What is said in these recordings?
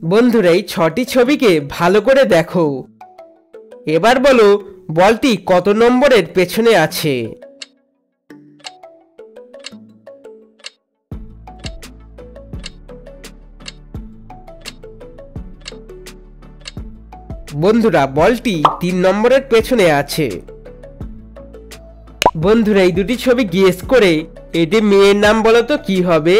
বন্ধুরা এই ৬টি ছবিকে ভালো করে দেখো। এবার বলো বলটি কত নম্বরের পেছনে আছে। বন্ধুরা বলটি ৩ নম্বরের পেছনে আছে। বন্ধুরা এই দুটি ছবি গেস করে এটি মেয়ের নাম বলো তো কি হবে।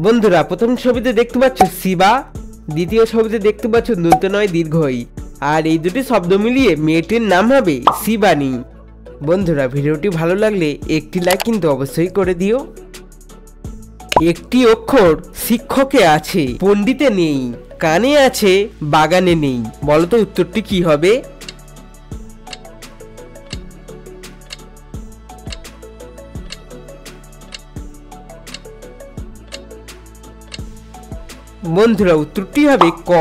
বন্ধুরা প্রথম ছবিতে দেখতে পাচ্ছ শিবা, দ্বিতীয় ছবিতে দেখতে পাচ্ছ নূতনয় দীর্ঘই, আর এই দুটি শব্দ মিলিয়ে মেয়েটির নাম হবে শিবানী। বন্ধুরা ভিডিওটি ভালো লাগলে একটি লাইক কিন্তু অবশ্যই করে দিও। একটি অক্ষর শিক্ষকে আছে, পণ্ডিতে নেই, কানে আছে, বাগানে নেই, বলো তো উত্তরটি কি হবে। বন্ধুরা উত্তরটি হবে ক।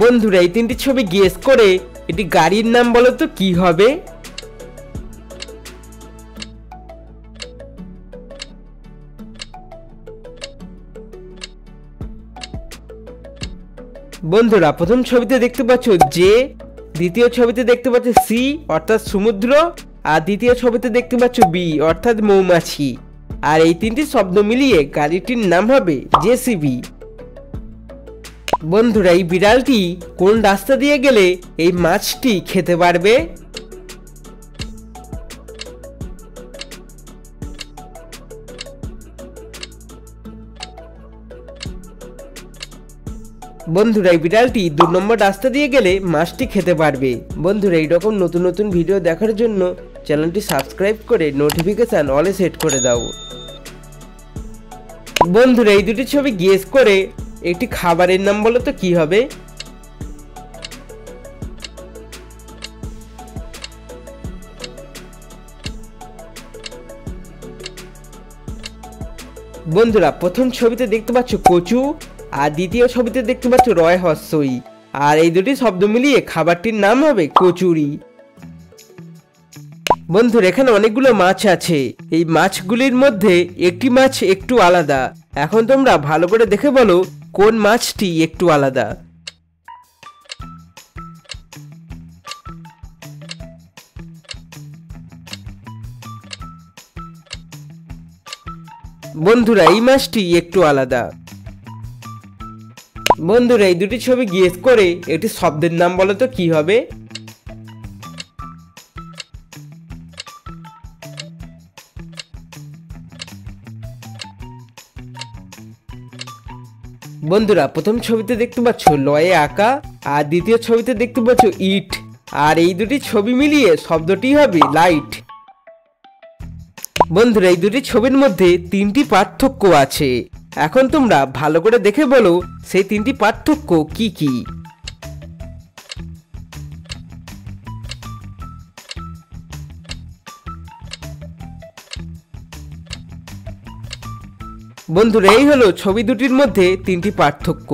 বন্ধুরা এই তিনটি ছবি গেস করে এটি গাড়ির নাম বলো তো কি হবে। বন্ধুরা প্রথম ছবিতে দেখতে পাচ্ছ যে, দ্বিতীয় ছবিতে দেখতে পাচ্ছ সি অর্থাৎ সমুদ্র, আর দ্বিতীয় ছবিতে দেখতে পাচ্ছ বি অর্থাৎ মৌমাছি, আর এই তিনটি শব্দ মিলিয়ে গাড়িটির নাম হবে জেসিবি। বন্ধুরা এই বিড়ালটি কোন রাস্তা দিয়ে গেলে এই মাছটি খেতে পারবে। বন্ধুরা এই বিড়ালটি ২ নম্বর রাস্তা দিয়ে গেলে মাছটি খেতে পারবে। বন্ধুরা এইরকম নতুন নতুন ভিডিও দেখার জন্য চ্যানেলটি সাবস্ক্রাইব করে নোটিফিকেশন অলে সেট করে দাও। বন্ধুরা এই দুটি ছবি গেস করে একটি খাবারের নাম বলো তো কি হবে। বন্ধুরা প্রথম ছবিতে দেখতে পাচ্ছ কচু, আর দ্বিতীয় ছবিতে দেখতে পাচ্ছ রয় হস্যই, আর এই দুটি শব্দ মিলিয়ে খাবারটির নাম হবে কচুরি। বন্ধুরা এখানে অনেকগুলো মাছ আছে, এই মাছগুলির মধ্যে একটি মাছ একটু আলাদা। এখন তোমরা ভালো করে দেখে বলো কোন মাছটি একটু আলাদা। বন্ধুরা এই মাছটি একটু আলাদা। বন্ধুরা এই দুটি ছবি গেস করে একটি শব্দের নাম বলো তো কি হবে। বন্ধুরা প্রথম ছবিতে দেখতে পাচ্ছ লয়ে আঁকা, আর দ্বিতীয় ছবিতে দেখতে পাচ্ছ ইট, আর এই দুটি ছবি মিলিয়ে শব্দটি হবে লাইট। বন্ধুরা এই দুটি ছবির মধ্যে 3টি পার্থক্য আছে। এখন তোমরা ভালো করে দেখে বলো সেই 3টি পার্থক্য কি কি। বন্ধুরা এই হলো ছবি দুটির মধ্যে 3টি পার্থক্য।